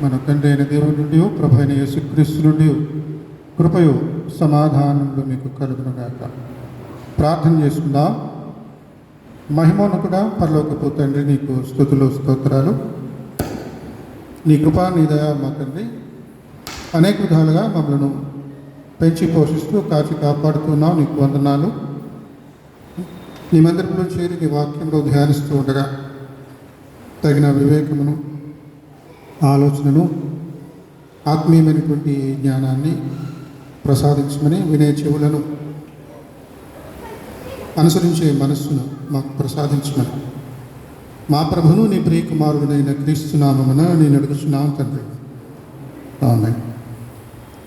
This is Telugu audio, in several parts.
మన తండ్రి అయిన దేవుని నుండి ప్రభు అయిన యేసుక్రీస్తు నుండి కృపయు సమాధానంలో మీకు కలుగునుగాక. ప్రార్థన చేసుకుందాం. మహిమోన్నతుడా పరలోకపు తండ్రి, నీకు స్తుతులు స్తోత్రాలు. నీ కృపా నీ దయ మా తండ్రి అనేక విధాలుగా మమ్మల్ని పెంచి పోషిస్తూ కాచి కాపాడుతున్నావు. నీకు వందనాలు. నీ మందిరంలో చేరి నీ వాక్యంలో ధ్యానిస్తూ ఉండగా తగిన వివేకమును, ఆలోచనను, ఆత్మీయమైనటువంటి జ్ఞానాన్ని ప్రసాదించమని, వినే చెవులను, అనుసరించే మనస్సును మాకు ప్రసాదించమని మా ప్రభును నీ ప్రియకుమారుడైన క్రీస్తు నామమున నేను అడుగుచున్నాను తండ్రి. ఆమేన్.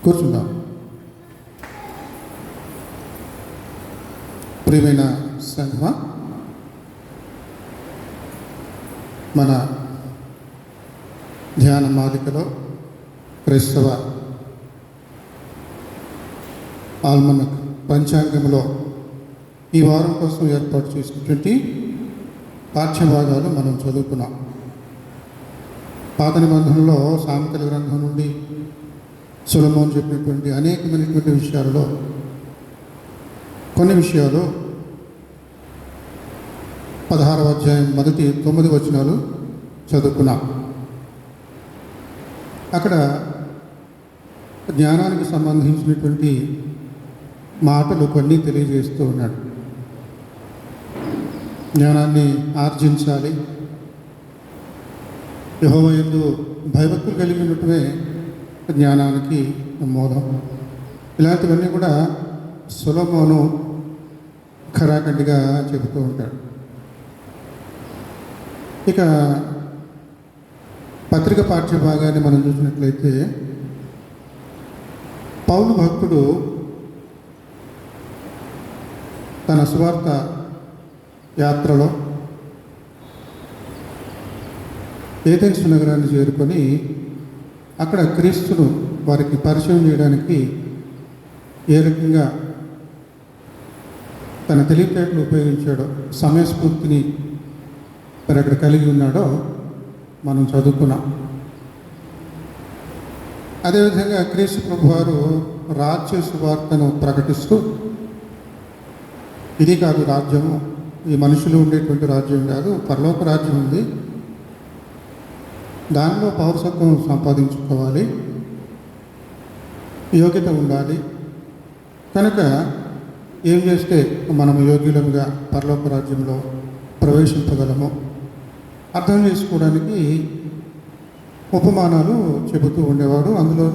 కూర్చుందాం. ప్రియమైన సంఘమా, మన ధ్యాన మాలికలో క్రైస్తవ ఆల్మనక్ పంచాంగంలో ఈ వారం కోసం ఏర్పాటు చేసినటువంటి పాఠ్యభాగాలు మనం చదువుకున్నాం. పాత నిబంధనలో సామెతల గ్రంథం నుండి సొలొమోను చెప్పినటువంటి అనేకమైనటువంటి విషయాలలో కొన్ని విషయాలు 16వ అధ్యాయం మొదటి 9 వచనాలు చదువుకున్నాం. అక్కడ జ్ఞానానికి సంబంధించినటువంటి మాటలు కొన్ని తెలియజేస్తూ ఉన్నాడు. జ్ఞానాన్ని ఆర్జించాలి, యెహోవా యందు భయభక్తులు కలిగి ఉండటమే జ్ఞానానికి మూలం. ఇలాంటివన్నీ కూడా సొలొమోను ఖరాఖండిగా చెబుతూ ఉంటాడు. ఇక పత్రిక పాఠ్యభాగాన్ని మనం చూసినట్లయితే పౌలు భక్తుడు తన సువార్త యాత్రలో ఏథెన్స్ నగరాన్ని చేరుకొని అక్కడ క్రీస్తును వారికి పరిచయం చేయడానికి ఏ రకంగా తన తెలివితేటలు ఉపయోగించాడో, సమయస్ఫూర్తిని మరి అక్కడ కలిగి ఉన్నాడో మనం చదువుకున్నాం. అదేవిధంగా క్రీస్తు ప్రభు వారు రాజ్య సువార్తను ప్రకటిస్తూ, ఇది కాదు రాజ్యము, ఈ మనుషులు ఉండేటువంటి రాజ్యం కాదు, పరలోక రాజ్యం ఉంది, దానిలో పౌరసత్వం సంపాదించుకోవాలి, యోగ్యత ఉండాలి, కనుక ఏం చేస్తే మనం యోగ్యులముగా పరలోక రాజ్యంలో ప్రవేశించగలము అర్థం చేసుకోవడానికి ఉపమానాలు చెబుతూ ఉండేవాడు. అందులో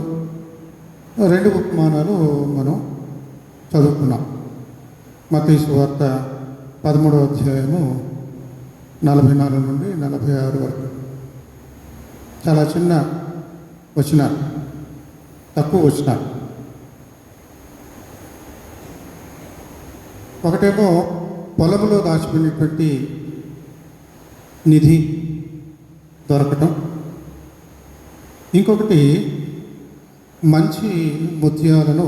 2 ఉపమానాలు మనం చదువుకున్నాం. మత్తయి సువార్త 13వ అధ్యాయము 44 నుండి 46 వరకు. చాలా చిన్న వచనాలు, తక్కువ వచనాలు. ఒకటేమో పొలంలో దాచిపోయినటువంటి నిధి దొరకటం, ఇంకొకటి మంచి ముత్యాలను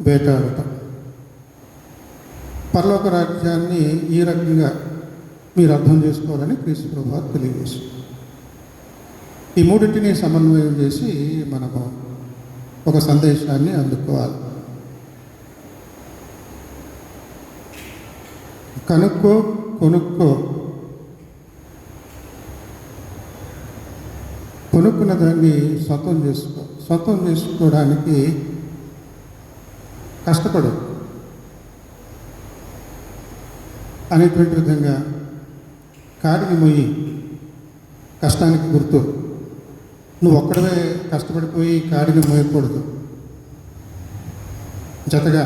వేటాడటం. పరలోక రాజ్యాన్ని ఈ రకంగా మీరు అర్థం చేసుకోవాలని క్రీస్తు ప్రభువు తెలియజేశారు. ఈ మూడింటిని సమన్వయం చేసి మనము ఒక సందేశాన్ని అందుకోవాలి. కనుక్కో, కొనుక్కో, కొనుక్కున్న దాన్ని సొంతం చేసుకో. సొంతం చేసుకోవడానికి కష్టపడు అనేటువంటి విధంగా కాడిని మొయ్యి కష్టానికి గుర్తు. నువ్వు ఒక్కడవే కష్టపడిపోయి కాడిని మోయకూడదు. జతగా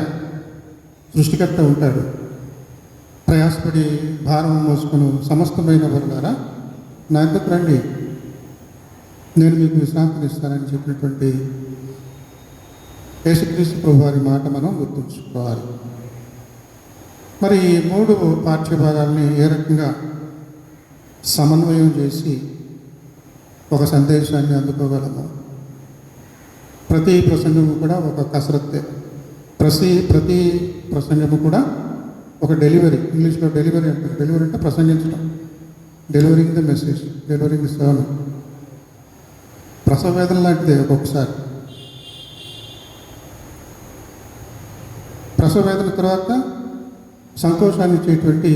సృష్టికర్త ఉంటాడు. ప్రయాసపడి భారం మోసుకుని సమస్తమైన వారులారా నా యొద్దకు రండి, నేను మీకు విశ్రాంతిని ఇస్తానని చెప్పినటువంటి యేసుక్రీస్తు ప్రభు వారి మాట మనం గుర్తుంచుకోవాలి. మరి ఈ 3 పాఠ్యభాగాల్ని ఏ రకంగా సమన్వయం చేసి ఒక సందేశాన్ని అందుకోగలము. ప్రతి ప్రసంగము కూడా ఒక కసరత్తే. ప్రతి ప్రసంగము కూడా ఒక డెలివరీ. ఇంగ్లీష్లో డెలివరీ అంటారు. డెలివరీ అంటే ప్రసంగించడం, delivering the message, delivering the sermon. ప్రసవ వేదన లాంటిదే ఒక్కొక్కసారి. ప్రసవ వేదన తర్వాత సంతోషాన్ని ఇచ్చేటువంటి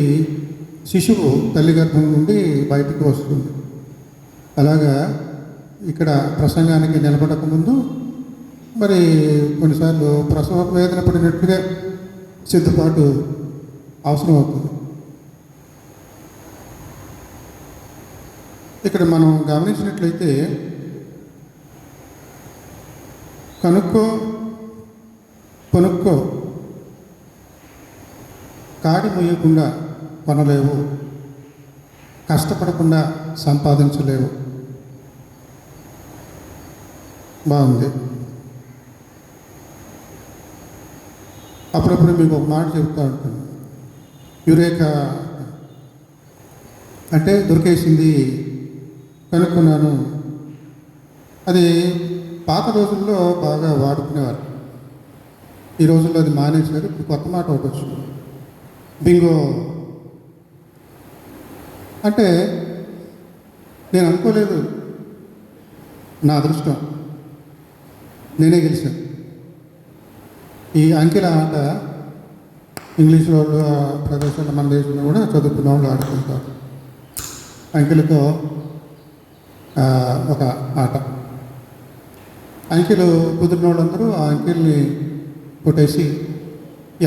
శిశువు తల్లి గర్భం నుండి బయటకు వస్తుంది. అలాగా ఇక్కడ ప్రసంగానికి నిలబడక ముందు మరి కొన్నిసార్లు ప్రసవ వేదన పడినట్టుగా సిద్ధపాటు అవసరం అవుతుంది. ఇక్కడ మనం గమనించినట్లయితే కనుక్కో కొనుక్కో కాడి మొయ్యకుండా కొనలేవు, కష్టపడకుండా సంపాదించలేవు. బాగుంది. అప్పుడప్పుడు మీకు ఒక మాట చెప్తూ ఉంటాను, యురేకా అంటే దొరికేసింది, కనుక్కున్నాను. అది పాత రోజుల్లో బాగా వాడుకునేవారు. ఈ రోజుల్లో అది మానేశారు. ఇప్పుడు కొత్త మాట ఒకటి వచ్చింది, బింగో. అంటే నేను అనుకోలేదు, నా అదృష్టం, నేనే గెలిచాను. ఈ అంకెల ఆట ఇంగ్లీష్ వాళ్ళు ప్రదేశాల్లో మన దేశంలో కూడా చదువుకున్న వాళ్ళు ఆడుతుంటారు. అంకెలతో ఒక ఆట. అంకెలు కుదిరిన వాళ్ళందరూ ఆ అంకెల్ని కొట్టేసి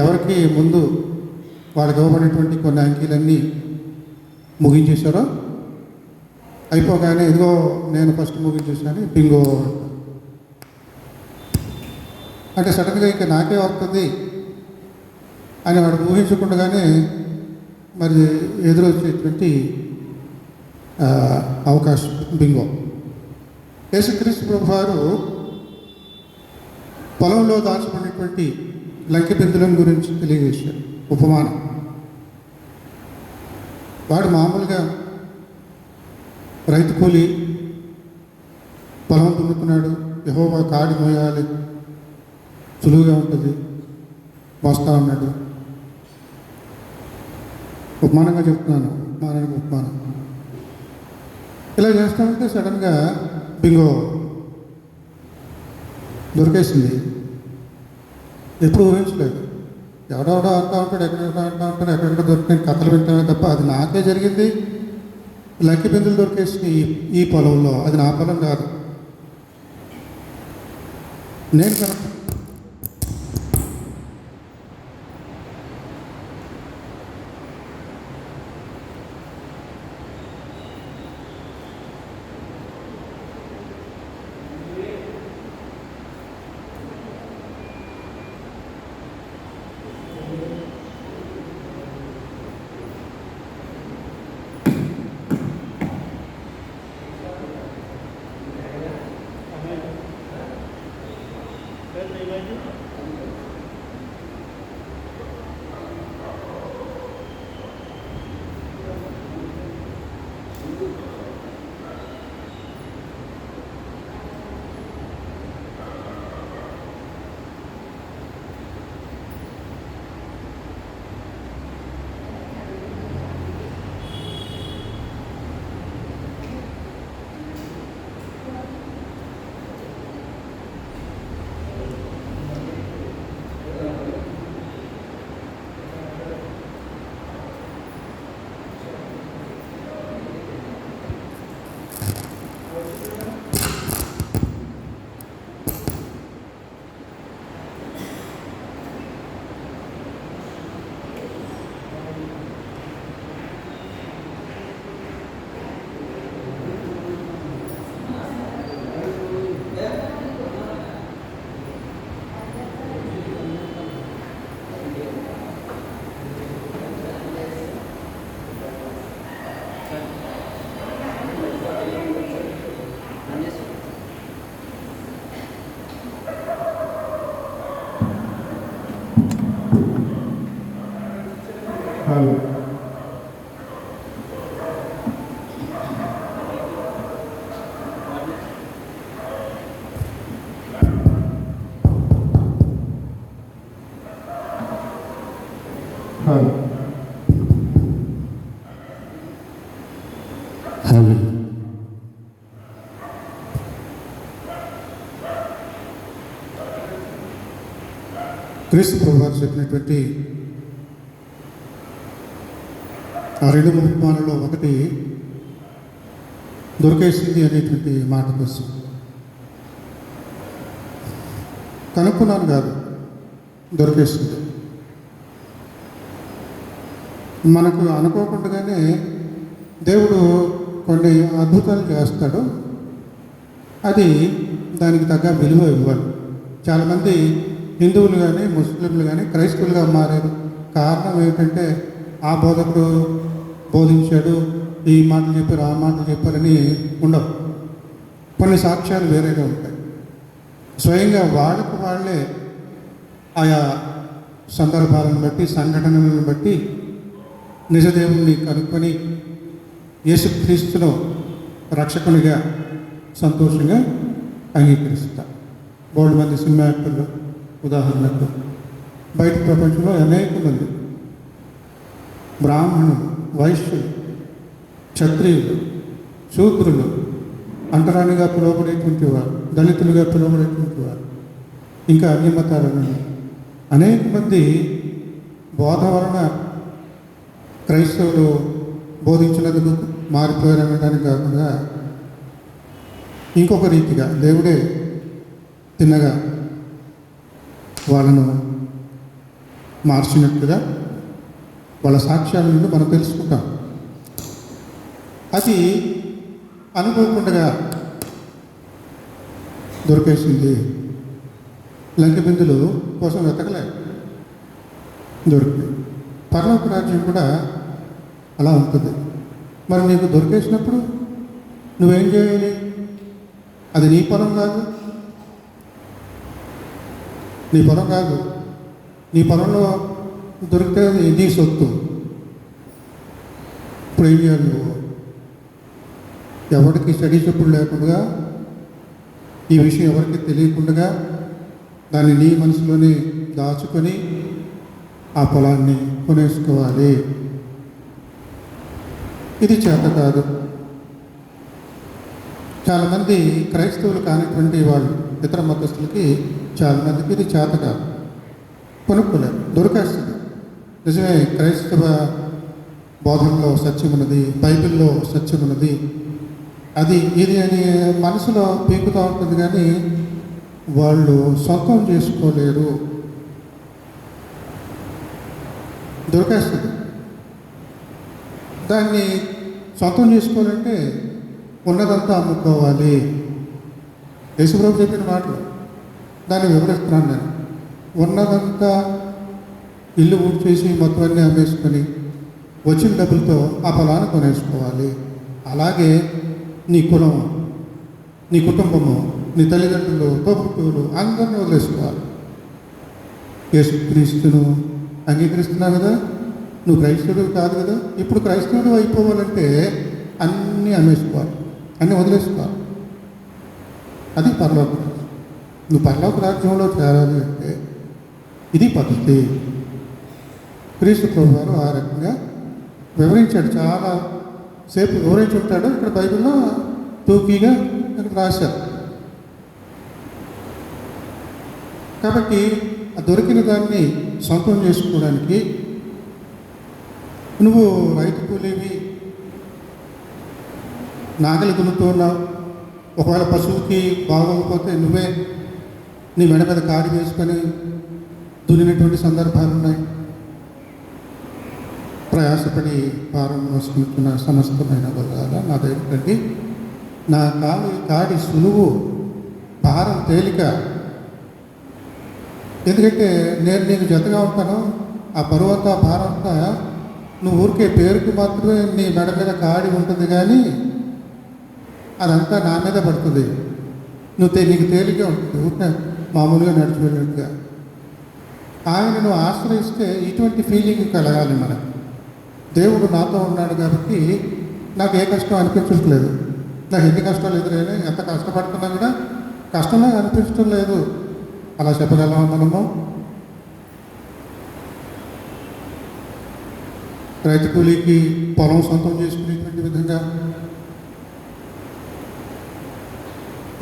ఎవరికి ముందు వాళ్ళకి ఇవ్వబడినటువంటి కొన్ని అంకెలన్నీ ముగించేశారో అయిపోగానే ఇదిగో నేను ఫస్ట్ ముగించేసాను బింగో అంటే సడన్గా ఇంకా నాకే వస్తుంది అని వాడు ఊహించకుండానే మరి ఎదురొచ్చేటువంటి అవకాశం బింగో. యేసుక్రీస్తు ప్రభు వారు పొలంలో దాచబడినటువంటి లంకె బిందులను గురించి తెలియజేశారు ఉపమానం. వాడు మామూలుగా రైతు కూలి పొలం దున్నుతున్నాడు, యెహోవా కాడి మోయాలి, సులువుగా ఉంటుంది, మోస్తా ఉన్నాడు. ఉపమానంగా చెప్తున్నాను, ఉపమానానికి ఉపమానం. ఇలా చేస్తూ ఉంటే సడన్గా బింగో దొరికేసింది. ఎప్పుడు ఊహించలేదు. ఎవడెవడో అంటూ ఉంటాడు, ఎక్కడెక్కడ అంటూ ఉంటాడు, ఎక్కడెక్కడ దొరికిన కథలు వింటామే తప్ప అది నాకే జరిగింది. లంకి బిందులు దొరికేసి ఈ పొలంలో, అది నా పొలం కాదు, నేను కనుక క్రీస్తు ప్రభు వారు చెప్పినటువంటి ఆ 2 ఉపమానాలలో ఒకటి దొరికేసింది అనేటువంటి మాట కోసం కనుక్కున్నాను కాదు, దొరికేసింది. మనకు అనుకోకుండానే దేవుడు కొన్ని అద్భుతాలు చేస్తాడు, అది దానికి తగ్గ విలువ ఇవ్వాలి. చాలామంది హిందువులు కానీ ముస్లింలు కానీ క్రైస్తవులుగా మారారు. కారణం ఏమిటంటే ఆ బోధకుడు బోధించాడు, ఈ మాటలు చెప్పారు, ఆ మాటలు చెప్పారని ఉండవు. కొన్ని సాక్ష్యాలు వేరేగా ఉంటాయి. స్వయంగా వాళ్ళకు వాళ్ళే ఆయా సందర్భాలను బట్టి సంఘటనలను బట్టి నిజదేవుని కనుక్కొని యేసుక్రీస్తును రక్షకునిగా సంతోషంగా అంగీకరిస్తారు. బోల్డ్ మంది సినిమా యాక్టర్లు, ఉదాహరణకు బయట ప్రపంచంలో అనేక మంది బ్రాహ్మణులు, వైశ్యులు, క్షత్రియులు, శూద్రులు, అంటరానిగా పిలువబడేటువంటి వారు, దళితులుగా పిలువబడేటువంటి వారు, ఇంకా అన్ని మతాలను అనేక మంది బోధ వలన క్రైస్తవులు బోధించినందుకు మారిపోయారనడానికి కాకుండా ఇంకొక రీతిగా దేవుడే తిన్నగా వాళ్ళను మార్చినట్టుగా వాళ్ళ సాక్ష్యాల నుండి మనం తెలుసుకుంటాం. అది అనుకోకుండా దొరికేసింది. లంక బిందులు కోసం వెతకలే, దొరికింది. పరలోక రాజ్యం కూడా అలా ఉంటుంది. మరి నీకు దొరికేసినప్పుడు నువ్వేం చేయాలి? అది నీ పొలం కాదు, నీ పొలం కాదు. నీ పొలంలో దొరికితే నీ సొత్తు. ఇప్పుడు ఏం చేయాలి? నువ్వు ఎవరికి స్టడీ చెప్పుడు లేకుండా, ఈ విషయం ఎవరికి తెలియకుండా దాన్ని నీ మనసులోనే దాచుకొని ఆ పొలాన్ని కొనేసుకోవాలి. ఇది చేత కాదు. చాలామంది క్రైస్తవులు కానిటువంటి వాళ్ళు, ఇతర మతస్థులకి చాలామందికి ఇది చేత కాదు, కొనుక్కోలేరు, దొరికేస్తుంది. నిజమే, క్రైస్తవ బోధనలో సత్యం ఉన్నది, బైబిల్లో సత్యం ఉన్నది, అది ఇది అని మనసులో పీకుతూ ఉంటుంది, కానీ వాళ్ళు సొంతం చేసుకోలేరు. దొరికేస్తుంది. దాన్ని సొంతం చేసుకోవాలంటే ఉన్నదంతా అమ్ముకోవాలి. యేసుప్రభు చెప్పిన మాటలు దాన్ని వివరిస్తున్నాను నేను. ఉన్నదంతా ఇల్లు ఊడ్చేసి మొత్తం అన్నీ అమ్మేసుకొని వచ్చిన డబ్బులతో ఆ పొలాన్ని కొనేసుకోవాలి. అలాగే నీ కులం, నీ కుటుంబము, నీ తల్లిదండ్రులు, తోబుట్టువులు అందరినీ వదిలేసుకోవాలి. యేసుక్రీస్తును అంగీకరిస్తున్నావు కదా, నువ్వు క్రైస్తవుడు కాదు కదా. ఇప్పుడు క్రైస్తవుడు అయిపోవాలంటే అన్నీ అమ్మేసుకోవాలి, అన్నీ వదిలేసుకోవాలి. అది పరలోక రాజ్యం. నువ్వు పరలోక రాజ్యంలో చేరాలి అంటే ఇది పద్ధతి. క్రీస్తు ప్రభు వారు ఆ రకంగా వివరించాడు, చాలా సేపు వివరించి ఉంటాడు. ఇక్కడ బైబిల్లో తూకీగా ఇక్కడ రాశారు. కాబట్టి ఆ దొరికిన దాన్ని సొంతం చేసుకోవడానికి నువ్వు రైతు కూలీవి, నాగలి దున్నుతూ ఉన్నావు. ఒకవేళ పశువుకి బాగోకపోతే నువ్వే నీ మెడ మీద కాడి వేసుకొని దున్నినటువంటి సందర్భాలు ఉన్నాయి. ప్రయాసపడి భారం మోసుకుంటున్న సమస్తమైన వర్గాల నా దగ్గరికి నా కాడి సులువు, భారం తేలిక. ఎందుకంటే నేను నీకు జతగా ఉంటాను. ఆ బరువంతా, భారం అంతా నువ్వు ఊరికే పేరుకు మాత్రమే నీ మెడ మీద కాడి ఉంటుంది, కానీ అదంతా నా మీద పడుతుంది. నీకు తేలిగ్గా ఉంటుంది, ఊరికే మామూలుగా నడిచిపోయినట్టుగా. ఆయన నువ్వు ఆశ్రయిస్తే ఇటువంటి ఫీలింగ్ కలగాలి మనకు. దేవుడు నాతో ఉన్నాడు కాబట్టి నాకు ఏ కష్టం అనిపించట్లేదు. నాకు ఎన్ని కష్టాలు ఎదురైనా, ఎంత కష్టపడుతున్నా కూడా కష్టంగా అనిపించడం లేదు. అలా చెప్పగలమా మనము? రైతు కూలీకి పొలం సొంతం చేసుకునేటువంటి విధంగా,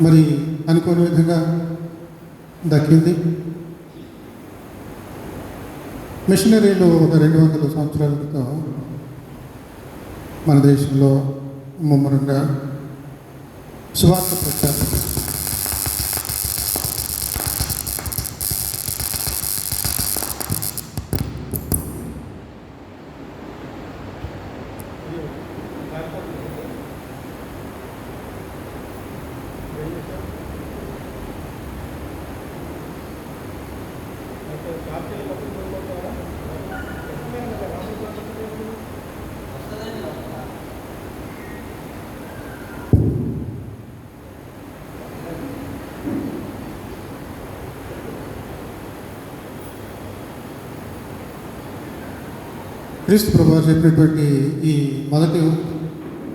మరి అనుకోని విధంగా దక్కింది. మిషనరీలు ఒక 200 సంవత్సరాల క్రితం మన దేశంలో ముమ్మరంగా సువార్త ప్రచారం క్రీస్తు ప్రభువు చెప్పినటువంటి ఈ మొదటి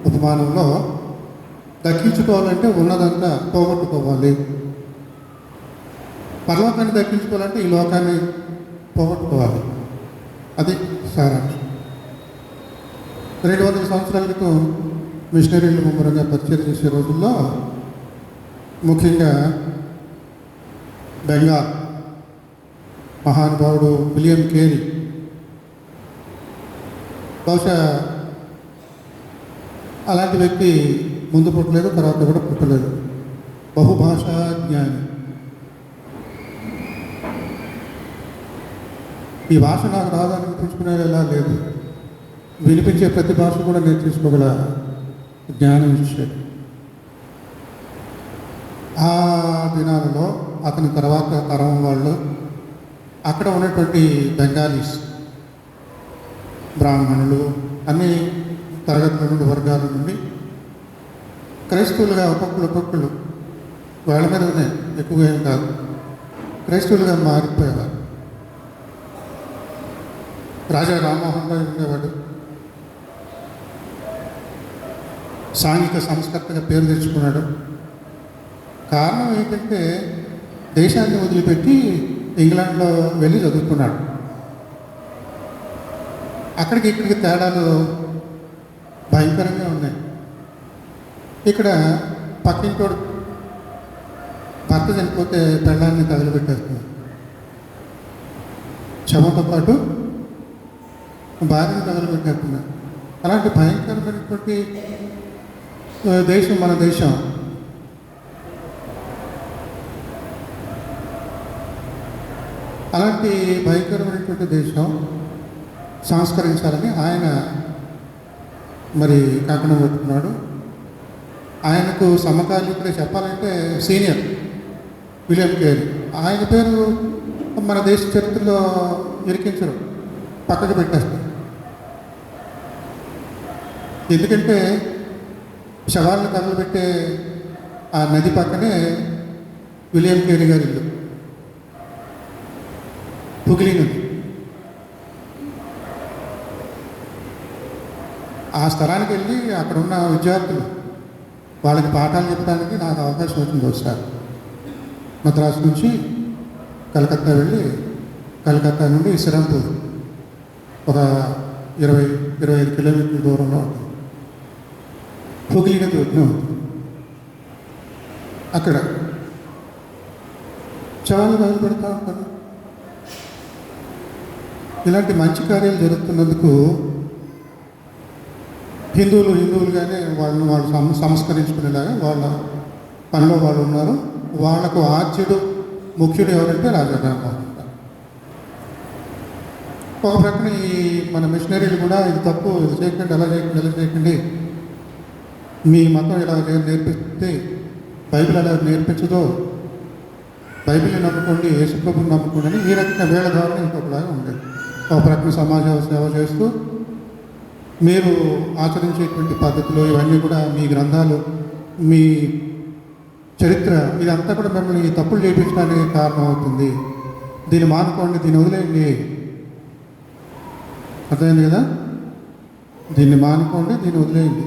ఉపమానంలో దక్కించుకోవాలంటే ఉన్నదంతా పోగొట్టుకోవాలి, పరలోకాన్ని దక్కించుకోవాలంటే ఈ లోకాన్ని పోగొట్టుకోవాలి. అది సారాంశం. 200 సంవత్సరాల క్రితం మిషనరీలు ముమ్మరంగా పరిచయం చేసే రోజుల్లో ముఖ్యంగా బెంగాల్ మహానుభావుడు విలియం కేరీ, బహుశా అలాంటి వ్యక్తి ముందు పుట్టలేదు, తర్వాత కూడా పుట్టలేదు. బహుభాషా జ్ఞాని. ఈ భాష నాకు రాదని అనిపించుకునేలా లేదు, వినిపించే ప్రతి భాష కూడా నేర్చుకోగల జ్ఞానం ఇచ్చాడు. ఆ దినాలలో అతని తర్వాత తరం వాళ్ళు అక్కడ ఉన్నటువంటి బెంగాలీస్, బ్రాహ్మణులు, అన్ని తరగతుల నుండి వర్గాల నుండి క్రైస్తవులుగా ఒక్కొక్కరు వాళ్ళ మీదనే ఎక్కువగా ఏం కాదు, క్రైస్తవులుగా మారిపోయేవారు. రాజా రామ్మోహన్ రావు ఉండేవాడు, సాంఘిక సంస్కర్తగా పేరు తెచ్చుకున్నాడు. కారణం ఏంటంటే దేశాన్ని వదిలిపెట్టి ఇంగ్లాండ్లో వెళ్ళి చదువుకున్నాడు. అక్కడికి ఇక్కడికి తేడాలు భయంకరంగా ఉన్నాయి. ఇక్కడ పక్కింటోడు భర్త చనిపోతే పెళ్ళాన్ని తగలబెట్టేస్తున్నాడు, శవంతో పాటు భార్యను తగలబెట్టేస్తున్నాడు. అలాంటి భయంకరమైనటువంటి దేశం మన దేశం. అలాంటి భయంకరమైనటువంటి దేశం సంస్కరించాలని ఆయన మరి కాకుండా పెట్టుకున్నాడు. ఆయనకు సమకాలీకుడే చెప్పాలంటే సీనియర్ విలియం కేరీ. ఆయన పేరు మన దేశ చరిత్రలో ఇరికించరు, పక్కకు పెట్టేస్తారు. ఎందుకంటే శవాలను తగలబెట్టే ఆ నది పక్కనే విలియం కేరీ గారి ఇల్లు, హుగ్లీ నది. ఆ స్థలానికి వెళ్ళి అక్కడ ఉన్న విద్యార్థులు వాళ్ళకి పాఠాలు చెప్పడానికి నాకు అవకాశం వచ్చింది. ఒకసారి మద్రాసు నుంచి కలకత్తా వెళ్ళి, కలకత్తా నుండి శ్రీరాంపూర్ ఒక 20-25 కిలోమీటర్ల దూరంలో ఉంటుంది. హుగ్లీ నది ఒడ్డున ఉంటుంది. అక్కడ శవాలు బయలు పెడతా ఉంటారు. ఇలాంటి మంచి కార్యాలు జరుగుతున్నందుకు హిందువులుగానే వాళ్ళు సంస్కరించుకునేలాగా వాళ్ళ పనిలో వాళ్ళు ఉన్నారు. వాళ్లకు ఆద్యుడు ముఖ్యుడు ఎవరంటే రాజా రామ్మోహన్ రావు. ఒక ప్రక్కన ఈ మన మిషనరీలు కూడా ఇది తప్పు, ఇది చేయకండి, ఎలా చేయకండి, ఎలా చేయకండి, మీ మతం ఇలా నేర్పిస్తే బైబిల్ అలా నేర్పించదో, బైబిల్ని నమ్ముకోండి, యేసుప్రభుని నమ్ముకోండి అని ఈ రకంగా వేళ ధోరణి ఇంకొకలాగా ఉండేది. ఒక ప్రక్కన సమాజ సేవ చేస్తూ మీరు ఆచరించేటువంటి పద్ధతులు ఇవన్నీ కూడా మీ గ్రంథాలు, మీ చరిత్ర, ఇదంతా కూడా మిమ్మల్ని ఈ తప్పులు చేయించడానికి కారణం అవుతుంది, దీన్ని మానుకోండి, దీన్ని వదిలేయండి. అర్థమైంది కదా? దీన్ని మానుకోండి, దీన్ని వదిలేయండి,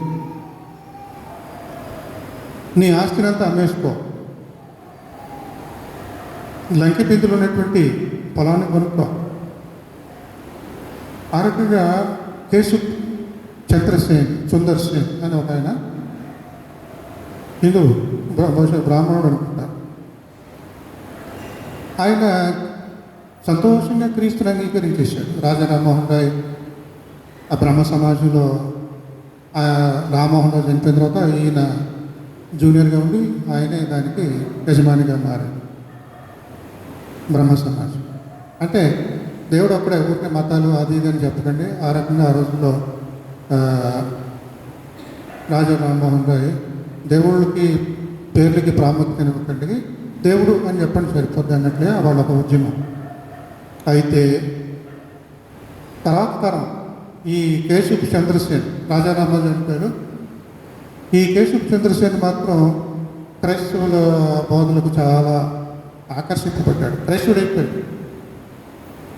నీ ఆస్తినంతా అమ్మేసుకో, లంకి బిందులు ఉన్నటువంటి పొలాన్ని కొనుక్కో. ఆ రకంగా కేసు చంద్రసేన్, సుందర్ సేన్ అని ఒక ఆయన హిందువు, బహుశా బ్రాహ్మణుడు అనుకుంటా, ఆయన సంతోషంగా క్రీస్తుని అంగీకరించేశాడు. రాజా రామ్మోహన్ రాయ్ ఆ బ్రహ్మ సమాజంలో ఆ రామ్మోహన్ రావు చనిపోయిన తర్వాత ఈయన జూనియర్గా ఉండి ఆయనే దానికి యజమానిగా మారాడు. బ్రహ్మ సమాజం అంటే దేవుడు అప్పుడే ఊరికే మతాలు అది ఇది అని చెప్పకండి. ఆ రకంగా ఆ రోజుల్లో రాజా రామ్మోహన్ రాయ్ దేవుళ్ళకి పేర్లకి ప్రాముఖ్యత ఇవ్వకండి, దేవుడు అని చెప్పండి సరిపోద్ది అన్నట్లే వాళ్ళ ఒక ఉద్యమం. అయితే తర్వాత తరం ఈ కేశవ్ చంద్రసేన్, రాజా రామ్మోహన్ చనిపోయాడు. ఈ కేశవ్ చంద్రసేన్ మాత్రం క్రైస్తవుల బోధనలకు చాలా ఆకర్షించబడ్డాడు. క్రైస్తవుడు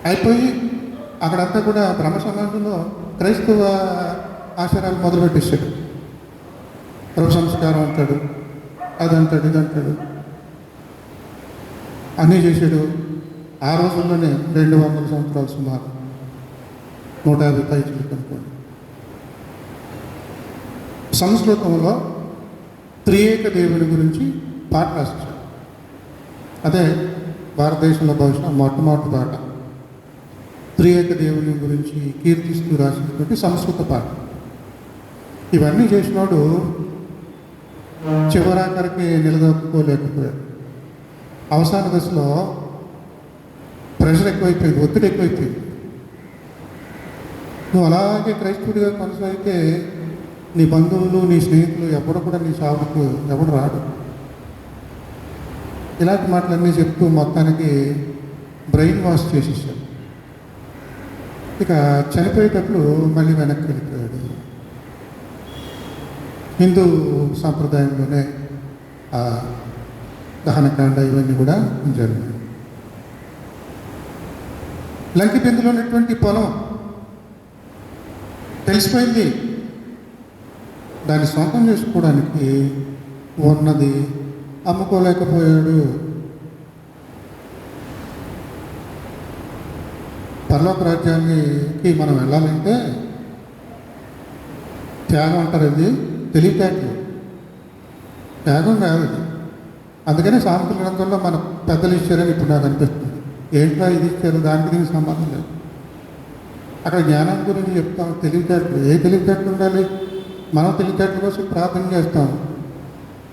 అయిపోయి అక్కడంతా కూడా బ్రహ్మ సమాజంలో క్రైస్తవ ఆచారాలు మొదలుపెట్టేశాడు. ప్రభు సంస్కారం అంటాడు, అదంటాడు, ఇదంటాడు, అన్నీ చేశాడు. ఆ రోజుల్లోనే 200 సంవత్సరాలు సుమారు 150 పైచులకు అనుకోండి. సంస్కృతంలో త్రియేక దేవుడి గురించి పాట రాశాడు. అదే భారతదేశంలో బహుశా మొట్టమొదటి పాట త్రియేక దేవుని గురించి కీర్తిస్తూ రాసినటువంటి సంస్కృత పాట. ఇవన్నీ చేసినోడు చివరాఖరికి నిలదొక్కుకోలేకపోయాడు. అవసాన దశలో ప్రెషర్ ఎక్కువైపోయింది, ఒత్తిడి ఎక్కువైపోయింది. నువ్వు అలాగే క్రైస్తవుడిగా కొనసాగితే నీ బంధువులు, నీ స్నేహితులు ఎవడు కూడా నీ సాగుకు ఎవడు రాడు. ఇలాంటి మాటలన్నీ చెప్తూ మొత్తానికి బ్రెయిన్ వాష్ చేసేసాడు. ఇక చనిపోయేటప్పుడు మళ్ళీ వెనక్కి వెళ్ళిపోయాడు. హిందూ సాంప్రదాయంలోనే ఆ దహనకాండ ఇవన్నీ కూడా జరిగాయి. లంకిబిందులో ఉన్నటువంటి పొలం తెలిసిపోయింది. దాన్ని సొంతం చేసుకోవడానికి ఉన్నది అమ్ముకోలేకపోయాడు. పరలోక రాజ్యానికి మనం వెళ్ళాలంటే త్యాగం అంటారు, అది తెలివితేటలు, త్యాగం కాదు అది. అందుకనే సామెతల గ్రంథంలో మన పెద్దలు ఇచ్చారని ఇప్పుడు నాకు అనిపిస్తుంది. ఏంటో ఇది ఇచ్చారు, దానికి దీనికి సంబంధం లేదు. అక్కడ జ్ఞానం గురించి చెప్తాం, తెలివితేటలు. ఏ తెలివితేటలు ఉండాలి? మనం తెలివితేటల కోసం ప్రార్థన చేస్తాం.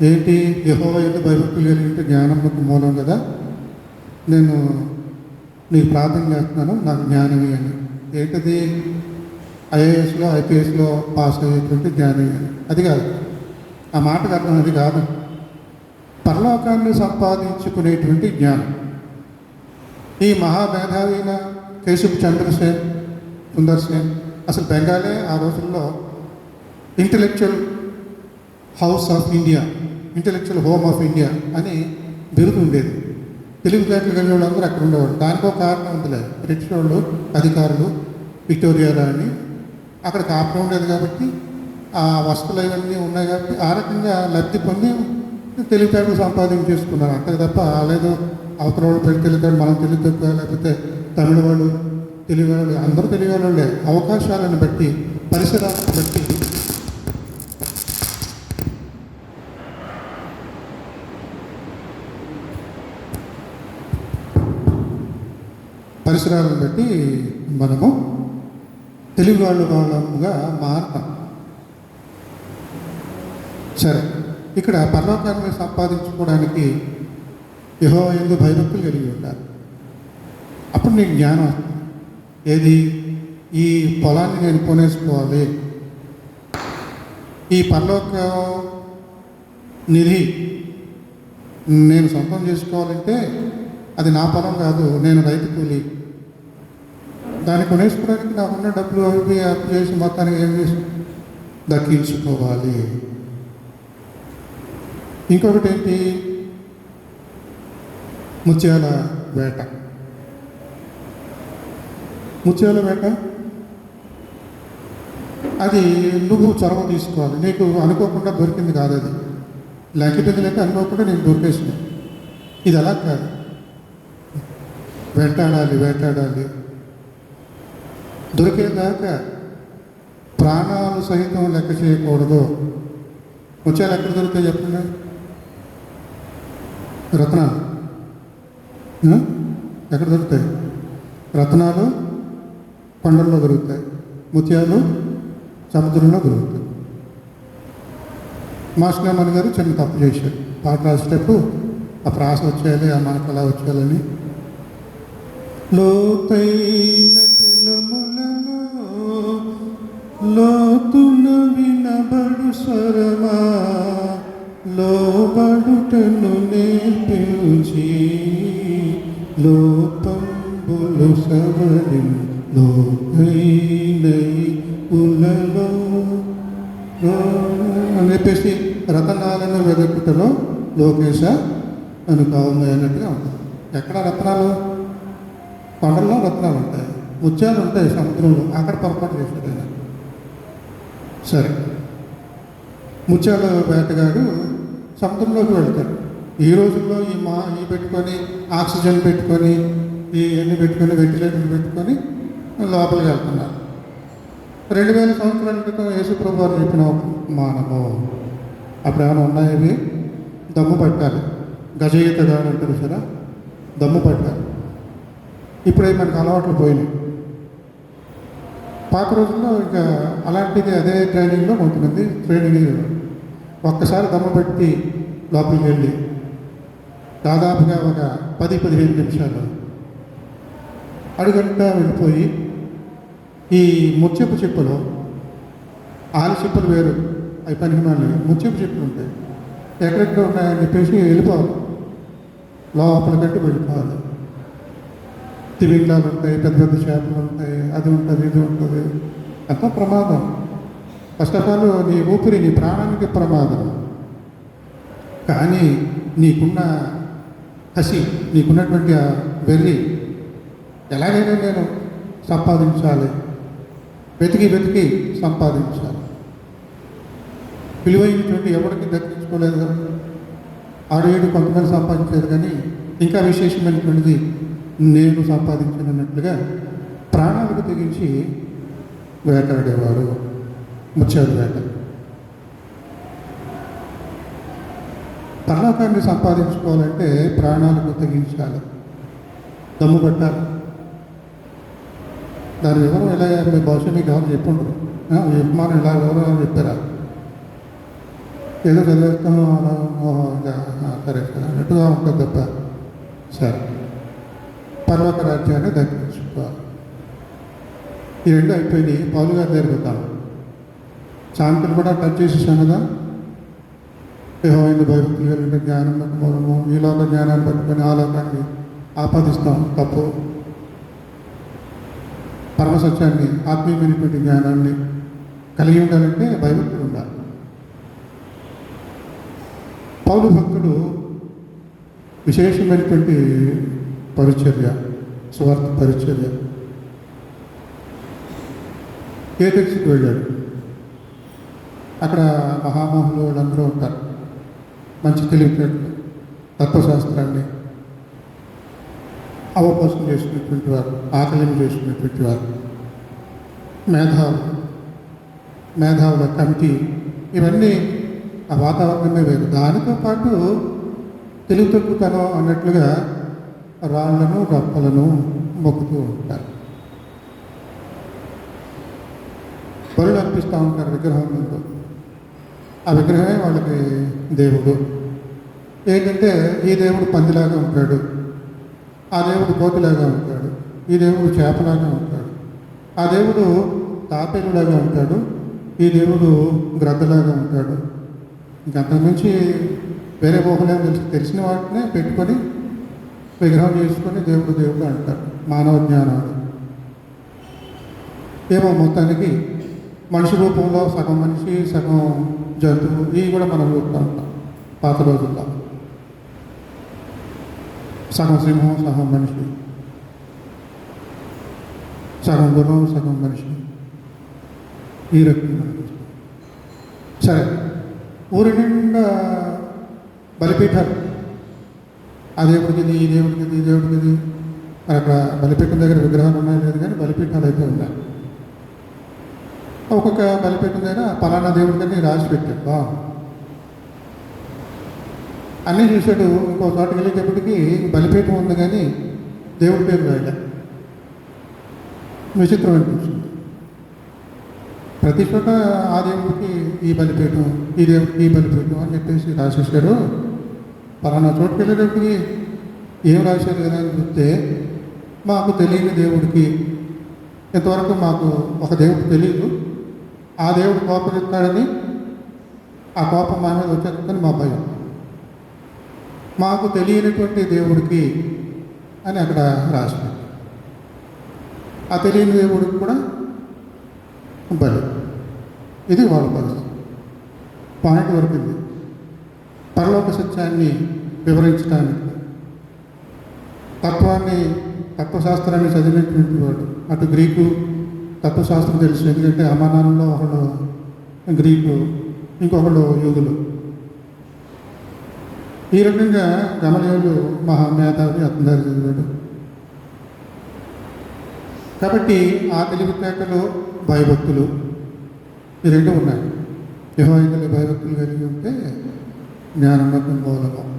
ఏంటి? యెహోవా యందు భయభక్తులు కలిగితే జ్ఞానంకు మూలం కదా. నేను నీకు ప్రార్థన చేస్తున్నాను, నాకు జ్ఞానం ఇవ్వండి. ఏంటది? ఐఏఎస్లో ఐపీఎస్లో పాస్ అయ్యేటువంటి జ్ఞానం ఇవ్వండి. అది కాదు, ఆ మాటకు అర్థం అది కాదు. పరలోకాన్ని సంపాదించుకునేటువంటి జ్ఞానం. ఈ మహామేధావి అయిన కేశవ్ చంద్రసేన్, సుందర్సేన్ అసలు బెంగాలే ఆ రోజుల్లో intellectual house of India, intellectual home of India అని బిరుదు ఉండేది. తెలివితేటలు కలిగిన వాళ్ళందరూ అక్కడ ఉండేవాళ్ళు. దానికో కారణం ఉందిలే, బ్రిటిష్ వాళ్ళు అధికారులు విక్టోరియా రాణి అక్కడ కాపురం ఉండేది కాబట్టి ఆ వస్తువులు ఇవన్నీ ఉన్నాయి కాబట్టి ఆ రకంగా లబ్ధి పొంది తెలివితేటలు సంపాదించేసుకున్నారు. అంతే తప్ప లేదు అవతల వాళ్ళు పెళ్లి తెలివితేటలు మనం తెలివితేట, లేకపోతే తమిళ వాళ్ళు తెలియవాళ్ళు, అందరూ తెలియవాళ్ళే. అవకాశాలను బట్టి, పరిసరాలను బట్టి మనము తెలుగు వాళ్ళముగా మారుతాం. సరే, ఇక్కడ పరలోకాన్ని సంపాదించుకోవడానికి యెహోవా యందు భయభక్తులు కలిగి ఉండాలి. అప్పుడు నీకు జ్ఞానం వస్తుంది. ఏది? ఈ పొలాన్ని నేను కొనేసుకోవాలి, ఈ పరలోక నిధి నేను సొంతం చేసుకోవాలంటే అది నా పొలం కాదు, నేను రైతు కూలి. దాన్ని కొనేసుకోవడానికి నాకున్న డబ్బులు అవి అప్పు చేసి మొత్తానికి ఏం చేసి దక్కించుకోవాలి. ఇంకొకటి ఏంటి? ముత్యాల వేట. ముత్యాల వేట అది నువ్వు చొరవ తీసుకోవాలి. నీకు అనుకోకుండా దొరికింది కాదు అది. లంకిబిందులైతే అనుకోకుండా నీకు దొరికేసినాయి. ఇది అలా కాదు, వేటాడాలి. దొరికేదాకా ప్రాణాలు సహితం లెక్క చేయకూడదు. ముత్యాలు ఎక్కడ దొరుకుతాయి చెప్పండి? రత్నాలు ఎక్కడ దొరుకుతాయి? రత్నాలు కొండల్లో దొరుకుతాయి, ముత్యాలు సముద్రంలో దొరుకుతాయి. మాస్టర్మన్ గారు చిన్న తప్పు చేశారు. పాట రాసేటప్పుడు ఆ ప్రాస వచ్చేయాలి, ఆ మనకు అలా వచ్చేయాలని. లోతైన జలములలో లోతున వినబడు స్వరమా, లోబడుటను నేర్పించి లోపంబులు సవరి లోకైనై ఉలలో అని చెప్పేసి రతనాలను వెదకుటలో లోకేశ అనుకోవమే అన్నట్టుగా ఉంటుంది. ఎక్కడ రత్నాలు? కొండల్లో రత్నాలు ఉంటాయి, ముత్యాలు ఉంటాయి సముద్రంలో. అక్కడ పొరపాటు చేశాడు ఆయన. సరే, ముత్యాల వేటగాడు సముద్రంలోకి వెళ్తాడు. ఈ రోజుల్లో ఈ పెట్టుకొని ఆక్సిజన్ పెట్టుకొని ఇవన్నీ పెట్టుకొని వెంటిలేటర్లు పెట్టుకొని లోపలికి వెళ్తున్నారు. 2000 సంవత్సరాల క్రితం యేసుప్రభు వారు చెప్పిన మానము అప్పుడు ఏమైనా ఉన్నాయి? దమ్ము పట్టాలి, గజయితగాడు అంటారు సరే, దమ్ము పట్టాలి. ఇప్పుడే మనకు అలవాట్లు పోయినాయి. పాత రోజుల్లో ఇక అలాంటిది అదే ట్రైనింగ్లో కొంతమంది ట్రైనింగ్ ఒక్కసారి దమ్ము పెట్టి లోపలికి వెళ్ళి దాదాపుగా ఒక 10-15 నిమిషాలు అడుగంట వెళ్ళిపోయి ఈ ముత్యపు చిప్పలు, ఆలు చిప్పలు వేరు, అవి పనికిమాలి ముత్యపు చిప్పలు ఉంటాయి, ఎక్కడెక్కడ ఉన్నాయని చెప్పేసి వెళ్ళిపోవాలి, లోపలికంటే వెళ్ళిపోవాలి. తిమింగలాలు ఉంటాయి, పెద్ద పెద్ద చేపలు ఉంటాయి, అది ఉంటుంది ఇది ఉంటుంది, ఎంతో ప్రమాదం. ఫస్ట్ ఆఫ్ ఆల్ నీ ఊపిరి, నీ ప్రాణానికి ప్రమాదం. కానీ నీకున్న కసి, నీకున్నటువంటి ఆ వెర్రి, ఎలాగైనా నేను సంపాదించాలి, వెతికి సంపాదించాలి. విలువైనటువంటి ఎవరికి దక్కించుకోలేదు కదా. 6-7 కొంతమంది సంపాదించారు, కానీ ఇంకా విశేషమైనటువంటిది నేను సంపాదించినట్లుగా ప్రాణాలకు తెగించి వేటాడేవారు ముత్యాలు వేట. పరలోకాన్ని సంపాదించుకోవాలంటే ప్రాణాలకు తెగించాలి, దమ్ము పట్టాలి. దాని వివరం ఎలా మీ బహుశా మీకు ఎవరు చెప్పుంటారు, విమానం ఇలా వివరం చెప్పారా? ఏదో చదివేస్తాం సరే సరే అన్నట్టుగా ఉంటుంది తప్ప. సరే, పర్వత రాజ్యాన్ని దక్కించుకోవాలి. ఈ 2 అయిపోయినాయి. పౌలు గారి దగ్గరికి వద్దాం. సామెతలు కూడా టచ్ చేసేసాం కదా. యెహోవాను భయభక్తులు కలిగిన జ్ఞానం మూలము, ఈ లోక జ్ఞానాన్ని పట్టుకొని ఆ లోకాన్ని ఆపాదిస్తాం, తప్పు. పరమసత్యాన్ని, ఆత్మీయమైనటువంటి జ్ఞానాన్ని కలిగి ఉండాలంటే భయభక్తులు ఉండాలి. పౌలు భక్తుడు విశేషమైనటువంటి పరిచర్య, స్వార్థ పరిచర్య. ఏథెన్స్కి వెళ్ళాడు. అక్కడ మహామహులు వాళ్ళందరూ ఉంటారు, మంచి తెలివితేటలు, తత్వశాస్త్రాన్ని అవపోసం చేసుకునేటువంటి వారు, ఆకలిని చేసుకునేటువంటి వారు, మేధావుల కమిటీ, ఇవన్నీ ఆ వాతావరణమే వేరు. దానితో పాటు తెలుగు తక్కువతనం అన్నట్లుగా రాళ్లను రప్పలను మొక్కుతూ ఉంటారు, బరులు అర్పిస్తూ ఉంటారు విగ్రహం ముందు. ఆ విగ్రహమే వాళ్ళకి దేవుడు. ఏంటంటే ఈ దేవుడు పందిలాగా ఉంటాడు, ఆ దేవుడు కోతిలాగా ఉంటాడు, ఈ దేవుడు చేపలాగా ఉంటాడు, ఆ దేవుడు తాపేలులాగా ఉంటాడు, ఈ దేవుడు గ్రద్దలాగా ఉంటాడు. ఇంకంతకుమించి వేరే ఊహలేమో తెలిసిన వాటినే పెట్టుకొని విగ్రహం చేసుకొని దేవుడు అంటారు. మానవ జ్ఞానాలు ఏమో మొత్తానికి మనిషి రూపంలో సగం మనిషి సగం జంతువు, ఇవి కూడా మనం చూస్తూ ఉంటాం. పాత రోజుల్లో సగం సింహం సగం మనిషి, సగం గుణం సగం మనిషి, ఈ రకంగా. సరే, ఊరి నిండా బలిపీఠాలు, ఆ దేవుడికి ఈ దేవుడికి ఈ దేవుడికి. మరి అక్కడ బలిపీఠం దగ్గర విగ్రహాలు ఉన్నాయి లేదు, కానీ బలిపీఠాలు అయితే ఉన్నాయి. ఒక్కొక్క బలిపీఠం దగ్గర పలానా దేవుడికని రాసి పెట్టాడు. అన్నీ చూశాడు. ఇంకో చోటకి వెళ్ళేటప్పటికి బలిపీఠం ఉంది, కానీ దేవుడి పేరు రాయలే. విచిత్రం అనిపించింది. ప్రతి చోట ఆ దేవుడికి ఈ బలిపీఠం, ఈ దేవుడికి ఈ బలిపీఠం అని చెప్పేసి రాసేసారు. పలానా చోటుకి వెళ్ళేటప్పటికి ఏం రాశారు కదా అని చెప్తే, మాకు తెలియని దేవుడికి ఇంతవరకు మాకు ఒక దేవుడు తెలియదు, ఆ దేవుడు కోపగిస్తాడని, ఆ కోపం మా మీద వచ్చేస్తుందని మా భయం, మాకు తెలియనటువంటి దేవుడికి అని అక్కడ రాశారు. ఆ తెలియని దేవుడికి కూడా బలి. ఇది వాళ్ళ పరిస్థితి. పాయింట్ వరకు ఇది. పరలోక సత్యాన్ని వివరించడానికి తత్వశాస్త్రాన్ని చదివినటువంటి వాడు, అటు గ్రీకు తత్వశాస్త్రం తెలుసు, ఎందుకంటే అమానాల్లో ఒకడు గ్రీకు, ఇంకొకడు యూదులు. ఈ రకంగా గమలీయులు మహామేధావి అతను చదివాడు. కాబట్టి ఆ తెలివితేటలు, భయభక్తులు ఈ రెండు ఉన్నాయి. యెహోవాయందు భయభక్తులు కలిగి ఉంటే జ్ఞానోన్నతం మూలకం.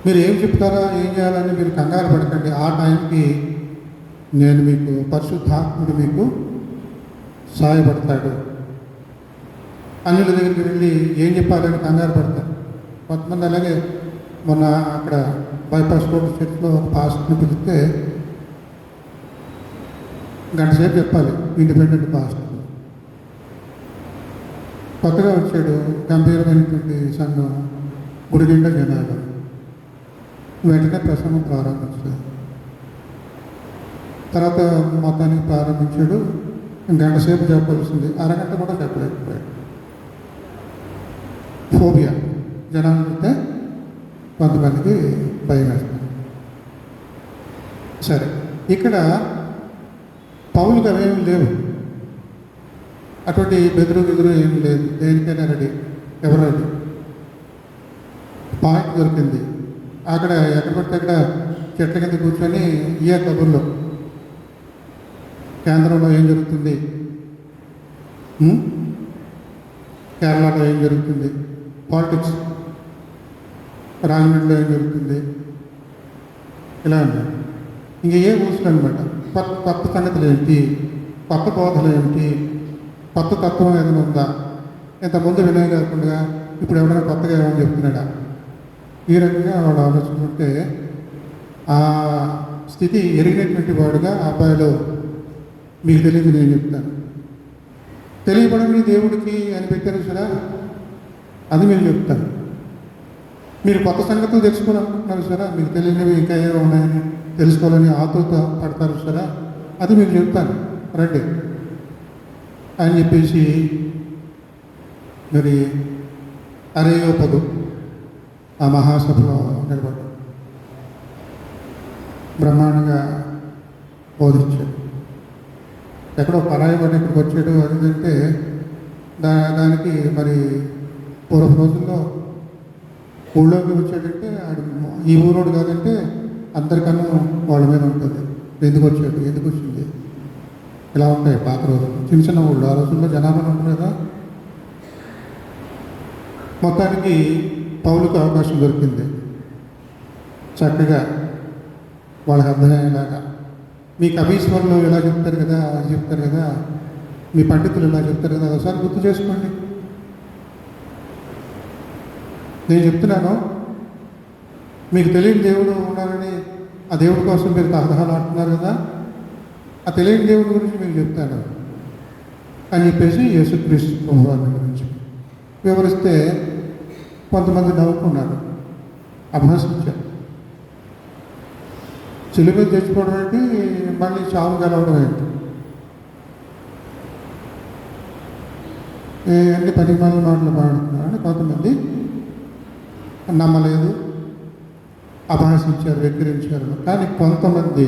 మీరు ఏం చెప్తారా, ఏం చేయాలని మీరు కంగారు పడకండి. ఆ టైంకి నేను మీకు పరిశుద్ధాత్ముడు మీకు సహాయపడతాడు. అన్యుల దగ్గరికి వెళ్ళి ఏం చెప్పాలని కంగారు పడతారు. కొంతమంది అలాగే మొన్న అక్కడ బైపాస్ రోడ్ చర్చ్లో ఒక పాస్టర్ని పిలిస్తే గంట సేపు చెప్పాలి. ఇండిపెండెంట్ పాస్టర్ కొత్తగా వచ్చాడు, గంభీరమైనటువంటి సంఘం, గుడిగిండ జనాలు. వెంటనే ప్రసంగం ప్రారంభించాడు. తర్వాత మొత్తానికి ప్రారంభించాడు. గంట సేపు చెప్పవలసింది, అరగంట కూడా చెప్పలేకపోయాడు. ఫోబియా, జనాలు చూస్తే కొంతమందికి భయం వేస్తుంది. సరే, ఇక్కడ పౌలుకి అవేమి లేవు, అటువంటి బెదురు ఏమి లేదు, దేనికైనా రెడీ, ఎవరు రెడీ. పాయింట్ దొరికింది. అక్కడ ఎక్కడ పడితే అక్కడ చెట్ల కింద కూర్చొని ఇయే కబుర్లో కేంద్రంలో ఏం జరుగుతుంది, కేరళలో ఏం జరుగుతుంది, పాలిటిక్స్, రాజమండ్రిలో ఏం జరుగుతుంది, ఇలా ఉన్నాయి. ఇంక ఏ ఊసులు అనమాట. కొత్త సంగతులు ఏంటి, కొత్త బోధలు ఏంటి, కొత్త తత్వం ఏదైనా ఉందా, ఇంతకుముందు వినయం కాకుండా ఇప్పుడు ఎవరైనా కొత్తగా ఏమైనా చెప్తున్నాడా, ఈ రకంగా వాడు ఆలోచించుకుంటే ఆ స్థితి ఎరిగినటువంటి వాడుగా ఆ అబ్బాయిలో మీకు తెలియదు నేను చెప్తాను. తెలియబడని దేవుడికి అని పెట్టారు సరే, అది మీరు చెప్తాను. మీరు కొత్త సంగతులు తెలుసుకోవాలనుకుంటున్నారు సరే, మీకు తెలియనివి ఇంకా ఏమో ఉన్నాయని తెలుసుకోవాలని ఆతృత పడతారు సరే, అది మీకు చెప్తాను రండి అని చెప్పేసి మరి అరేయోపగు ఆ మహాసభలో నిలబడ్డాడు. బ్రహ్మాండంగా బోధించాడు. ఎక్కడో పరాయబడి ఇక్కడికి వచ్చాడు అదంటే దానికి మరి పూర్వ రోజుల్లో ఊళ్ళోకి వచ్చాడంటే ఈ ఊరోడు కాదంటే అందరికన్నా వాళ్ళ మీద ఉంటుంది. ఎందుకు వచ్చాడు, ఎందుకు వచ్చింది, ఇలా ఉంటాయి పాత రోజులు. చిన్న చిన్న ఊళ్ళు, ఆ రోజుల్లో జనాభాలు ఉంటారు కదా. మొత్తానికి పౌలుకు అవకాశం దొరికింది. చక్కగా వాళ్ళకి అర్థమయ్యేలాగా, మీ కవీశ్వరులు ఇలా చెప్తారు కదా, అది చెప్తారు కదా, మీ పండితులు ఇలా చెప్తారు కదా, ఒకసారి గుర్తు చేసుకోండి. నేను చెప్తున్నాను, మీకు తెలియని దేవుడు ఉన్నారని ఆ దేవుడి కోసం మీరు తహదహాలు ఆడుతున్నారు కదా, ఆ తెలియని దేవుడి గురించి మీకు చెప్తాను అని చెప్పేసి యేసుక్రీస్తు ప్రభువారి గురించి వివరిస్తే కొంతమంది నవ్వుకున్నారు, అభ్యసించారు. చిలువ తెచ్చుకోవడం ఏంటి, మళ్ళీ చావు గెలవడం ఏంటి, అన్ని పరిమాణాల మాటలు మాట్లాడుతున్నారని కొంతమంది నమ్మలేదు, అపహసించారు, వెక్కిరించారు. కానీ కొంతమంది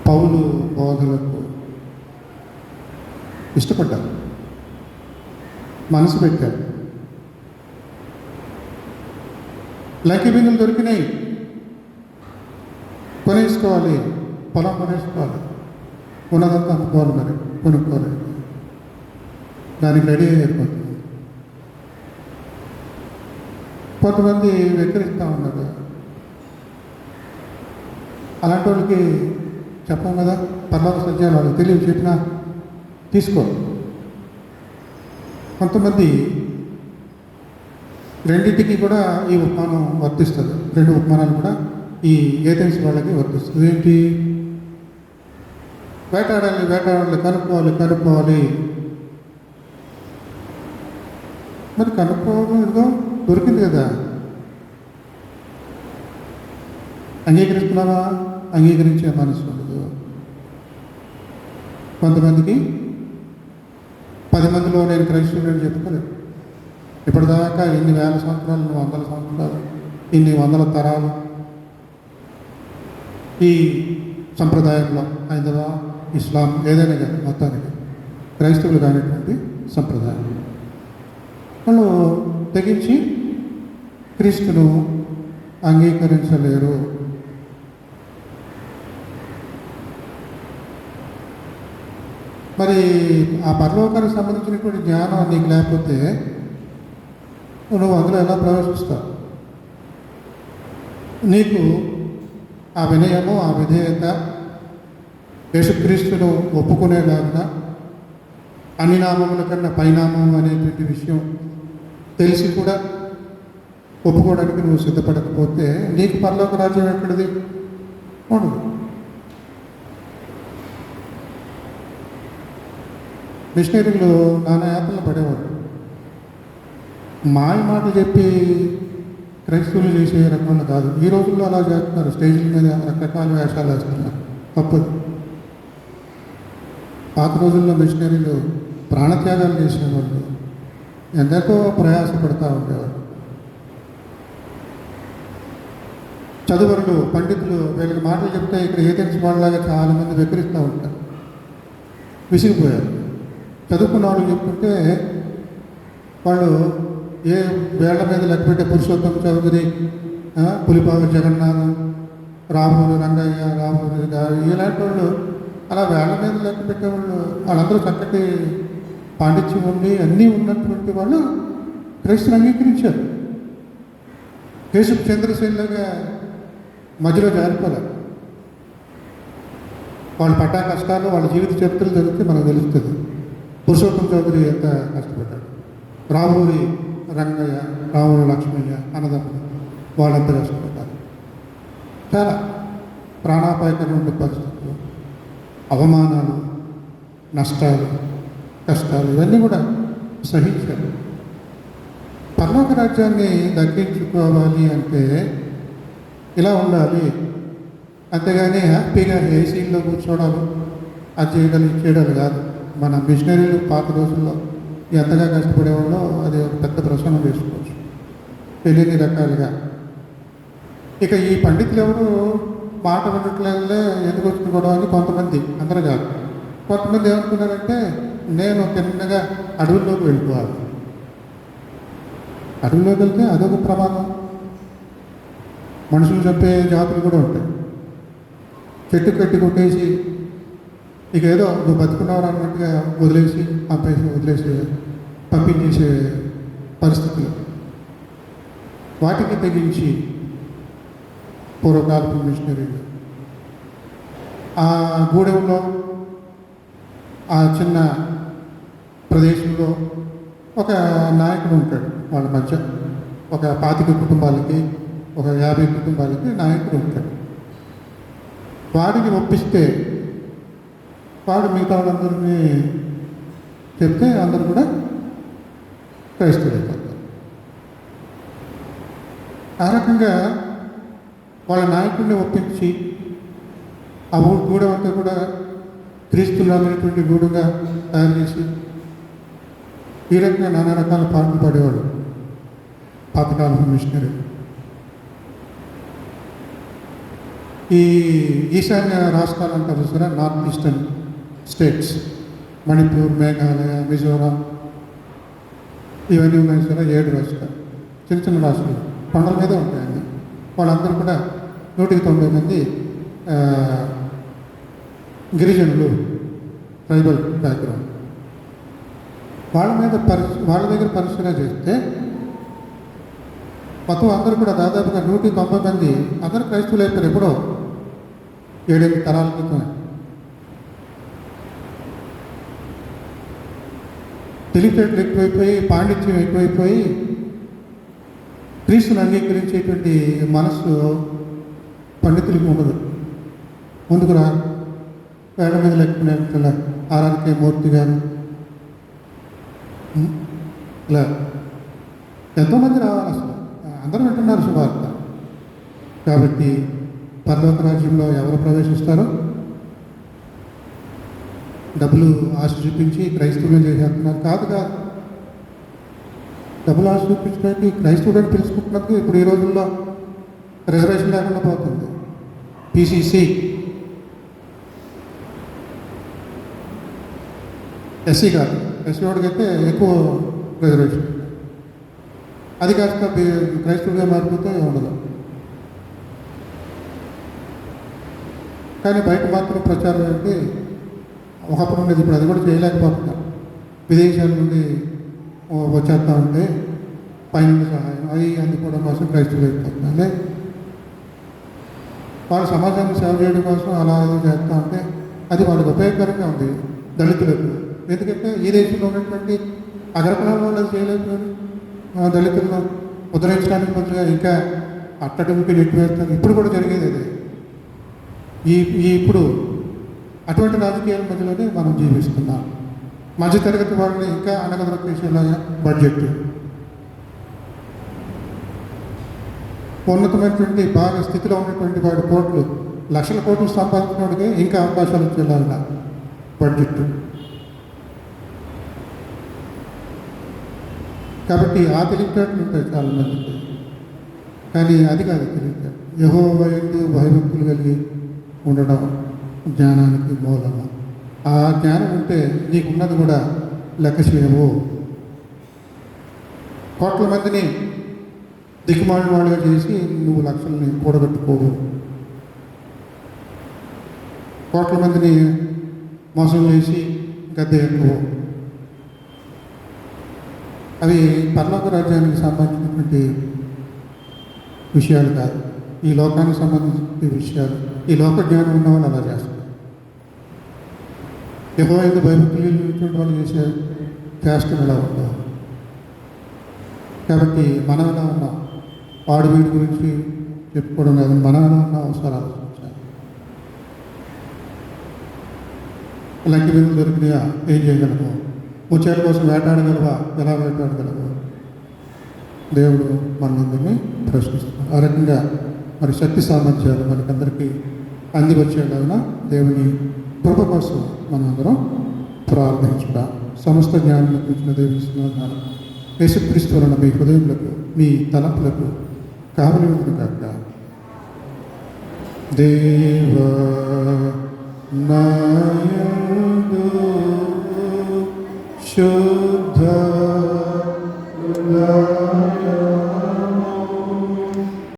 పౌలు బోధలకు ఇష్టపడ్డారు, మనసు పెట్టారు. లైకి బిందులు దొరికినాయి, కొనేసుకోవాలి, పొలం కొనేసుకోవాలి, ఉన్నదంతా అమ్ముకోవాలి, మరి కొనుక్కోవాలి, దానికి రెడీ అయిపోతుంది. కొంతమంది వ్యతిరేకిస్తూ ఉన్నారు. అలాంటి వాళ్ళకి చెప్పం కదా, పర్లోక సత్యాలు వాళ్ళకి తెలియదు చెప్పినా తీసుకో. కొంతమంది రెండింటికి కూడా ఈ ఉపమానం వర్తిస్తుంది. రెండు ఉపమానాలు కూడా ఈ ఏథెన్స్ వాళ్ళకి వర్తిస్తుంది. ఏంటి? వేటాడాలి, కనుక్కోవాలి. మరి కనుక్కోవడం ఇదిగో దొరికింది కదా, అంగీకరిస్తున్నావా? అంగీకరించే మనసు ఉండదు. కొంతమందికి 10 మందిలో నేను క్రైస్తవుని చెప్పుకోలేదు. ఇప్పటిదాకా ఇన్ని వేల సంవత్సరాలు, 100 సంవత్సరాలు, ఇన్ని 100 తరాలు ఈ సంప్రదాయంలో హైందవ, ఇస్లాం ఏదైనా కానీ మొత్తానికి క్రైస్తవులు కానిటువంటి సంప్రదాయం వాళ్ళు తెగించి క్రీస్తును అంగీకరించలేరు. మరి ఆ పరలోకానికి సంబంధించినటువంటి జ్ఞానం నీకు లేకపోతే నువ్వు అందులో ఎలా ప్రవేశిస్తావు? నీకు ఆ వినయము, ఆ విధేయత, యేసుక్రీస్తును ఒప్పుకునేలాగా అన్ని నామముల కన్నా పైనామం అనేటువంటి విషయం తెలిసి కూడా ఒప్పుకోవడానికి నువ్వు సిద్ధపడకపోతే నీకు పరలోక రాజ్యం ఎక్కడిది? ఉండదు. మిషనరీలు నానా యాత్రలు పడేవాడు. మాయ మాటలు చెప్పి క్రైస్తవులు చేసే రకంలో కాదు. ఈ రోజుల్లో అలా చేస్తున్నారు. స్టేజ్ల మీద రకరకాల వేషాలు వేస్తున్నారు. తప్పదు. పాత రోజుల్లో మిషనరీలు ప్రాణత్యాగాలు చేసేవాళ్ళు, ఎంతో ప్రయాసపడుతూ ఉండేవారు. చదువరులు, పండితులు వీళ్ళకి మాటలు చెప్తే ఇక్కడ ఏథెన్స్ వాళ్ళలాగా చాలామంది వెక్కిరిస్తూ ఉంటారు. విసిగిపోయారు. చదువుకున్న వాళ్ళు చెప్తుంటే వాళ్ళు ఏ వేళ్ల మీద లెక్కపెట్టే పురుషోత్తమ చౌదరి, పులిపాక జగన్నాథం, రామూరి రంగయ్య, రామూరి గారు ఇలాంటి వాళ్ళు అలా వేళ్ల మీద లెక్క పెట్టేవాళ్ళు. వాళ్ళందరూ చక్కటి పాండిత్యం ఉండి అన్నీ ఉన్నటువంటి వాళ్ళు క్రైస్తుని అంగీకరించారు. కేశవ చంద్రసేనులాగా మధ్యలో జారిపోలేదు. వాళ్ళు పడ్డ కష్టాలు, వాళ్ళ జీవిత చరిత్రలు జరిగితే మనకు తెలుస్తుంది. పురుషోత్తమ చౌదరి ఎంత కష్టపడ్డాడు, రామూరి రంగయ్య, రామూరి లక్ష్మయ్య అన్నదమ్ములు వాళ్ళంతా కష్టపడ్డారు. చాలా ప్రాణాపాయకరమైన పరిస్థితులు, అవమానాలు, నష్టాలు, కష్టాలు ఇవన్నీ కూడా సహించారు. పరలోక రాజ్యాన్ని దక్కించుకోవాలి అంటే ఇలా ఉండాలి. అంతేగాని హ్యాపీగా ఏసీల్లో కూర్చోవడాలు, అది చేయడాలు, ఇది చేయడాలు కాదు. మన మిషనరీలు పాత రోజుల్లో ఎంతగా కష్టపడేవాళ్ళో అది ఒక పెద్ద ప్రశ్న చేసుకోవచ్చు తెలియని రకాలుగా. ఇక ఈ పండితులు ఎవరు మాట వినట్లేదులే, ఎందుకు వచ్చిన గొడవ అని కొంతమంది, అందరూ కాదు. కొంతమంది ఏమనుకున్నారంటే నేను తిన్నగా అడవుల్లోకి వెళ్ళిపోవాలి. అడవుల్లోకి వెళ్తే అదొక ప్రమాదం. మనుషులు చంపే జాతులు కూడా ఉంటాయి. చెట్టు కట్టి కొట్టేసి ఇక ఏదో నువ్వు బతుకున్నావు అన్నట్టుగా వదిలేసి పంపించేసే పరిస్థితులు. వాటికి తెగించి పూర్వకాలపు మిషనరీలు ఆ గూడెంలో, ఆ చిన్న ప్రదేశంలో ఒక నాయకుడు ఉంటాడు. వాళ్ళ మధ్య ఒక 25 కుటుంబాలకి, ఒక 50 కుటుంబాలకి నాయకుడు ఉంటాడు. వాడిని ఒప్పిస్తే వాడు మిగతా వాళ్ళందరినీ చెప్తే అందరూ కూడా క్రైస్తవులు అయిపోతారు. ఆ రకంగా వాళ్ళ నాయకుడిని ఒప్పించి ఆ గూడెం అంతా కూడా క్రీస్తులు అనేటువంటి గూడుగా తయారు చేసి ఈ రకంగా నానా రకాల పాటలు పాడేవాడు పాతకాలం మిషనరీ. ఈ ఈశాన్య రాష్ట్రాలు అంటారు చూసారా, north eastern states, Manipur, Meghalaya, Mizoram ఇవన్నీ ఉన్నాయి సరే. 7 రాష్ట్రాలు, చిన్న చిన్న రాష్ట్రాలు కొండల మీద ఉంటాయండి. వాళ్ళందరూ కూడా 190 మంది గిరిజనులు, ట్రైబల్ బ్యాక్గ్రౌండ్. వాళ్ళ దగ్గర పరిశీలన చేస్తే మొత్తం అందరూ కూడా దాదాపుగా 190 మంది అందరూ క్రైస్తవులు అయిపోయారు. ఎప్పుడో 7 తరాల క్రితమే. తెలివితేటలు ఎక్కువైపోయి, పాండిత్యం ఎక్కువైపోయి, క్రీస్తుని అంగీకరించేటువంటి మనస్సు పండితులకు ఉండదు. ముందుకు రా, వేల మీద లెక్కన ఆరాధకే మూర్తి గారు ఇలా ఎంతోమంది రావాలి. అసలు అందరూ వింటున్నారు శుభార్త. కాబట్టి పరలోక రాజ్యంలో ఎవరు ప్రవేశిస్తారో డబ్బులు ఆశ చూపించి క్రైస్తవులను చేసేస్తున్నారు. కాదు డబ్బులు ఆశ చూపించడానికి క్రైస్తవులను పిలుచుకుంటున్నందుకు ఇప్పుడు ఈ రోజుల్లో రిజర్వేషన్ లేకుండా పోతుంది. PCC SC కాదు, SC వాడికైతే ఎక్కువ రిజర్వేషన్. అది కాస్త క్రైస్తవుడిగా మారిపోతే ఉండదు. కానీ బయట మాత్రం ప్రచారం అంటే ఒకప్పుడు ఉండేది, ఇప్పుడు అది కూడా చేయలేకపోతున్నారు. విదేశాల నుండి వచ్చేస్తా ఉంటే పైనుండి సహాయం అవి అందుకోవడం కోసం క్రైస్తవులు అయిపోతున్నారు. వాళ్ళు సమాజాన్ని సేవ చేయడం కోసం అలా చేస్తూ ఉంటే అది వాళ్ళకి ఉపయోగకరంగా ఉంది దళితులకు. ఎందుకంటే ఈ దేశంలో ఉన్నటువంటి అగ్రకులంలో వాళ్ళు చేయలేకపోయారు. దళితులను ఉద్ధరించడానికి బదులుగా ఇంకా అట్టడుగుకి నెట్టి వేస్తారు. ఇప్పుడు కూడా జరిగేది అదే. ఇప్పుడు అటువంటి రాజకీయాల మధ్యలోనే మనం జీవిస్తున్నాం. మధ్యతరగతి వాళ్ళని ఇంకా అనగదొక్కేసేలాగా బడ్జెట్, ఉన్నతమైనటువంటి బాగా స్థితిలో ఉన్నటువంటి వాడి కోట్లు, లక్షల కోట్లు సంపాదించినోడికి ఇంకా అవకాశాలు వచ్చేలాగా బడ్జెట్. కాబట్టి ఆ తెలివితేటలు ఉంటాయి చాలామందికి. కానీ అది కాదు తెలివితేటలు. యెహోవా యందు భయభక్తులు కలిగి ఉండడం జ్ఞానానికి మూలము. ఆ జ్ఞానం ఉంటే నీకున్నది కూడా లెక్క చేయవు. కోట్ల మందిని దిక్కుమాలిన వాళ్ళుగా చేసి నువ్వు లక్షల్ని కూడగట్టుకోవు. కోట్ల మందిని మోసం చేసి గద్దె ఎక్కువ. అవి పరలోక రాజ్యానికి సంబంధించినటువంటి విషయాలు కాదు, ఈ లోకానికి సంబంధించిన విషయాలు. ఈ లోక జ్ఞానం ఉన్న వాళ్ళు అలా చేస్తారు. యెహోవా యందు భయభక్తులు వాళ్ళు చేసే చేష్టలు ఎలా ఉండవు. కాబట్టి మనం ఎలా ఉన్నాం, వాడు వీడి గురించి చెప్పుకోవడం కాదు, మనం ఎలా ఉన్నా అవసరాలు ఆలోచించాలి. లక్కి బిందులు దొరికినాయా, ఏం చేయగలము? ముత్యాల కోసం వేటాడగలవా, ఎలా వేటాడగలవు? దేవుడు మనందరినీ ప్రశ్నిస్తున్నాడు. ఆ రకంగా మరి శక్తి సామర్థ్యాలు మనకందరికీ అందివచ్చేలాగా దేవుని కృప కోసం మనందరం ప్రార్థించుదా. సమస్త జ్ఞానం గురించిన దేవుని యేసుక్రీస్తు వలన మీ హృదయములకు మీ తలంపులకు కావలి ఉంటుంది కాక. దేవా నాయందు శోభ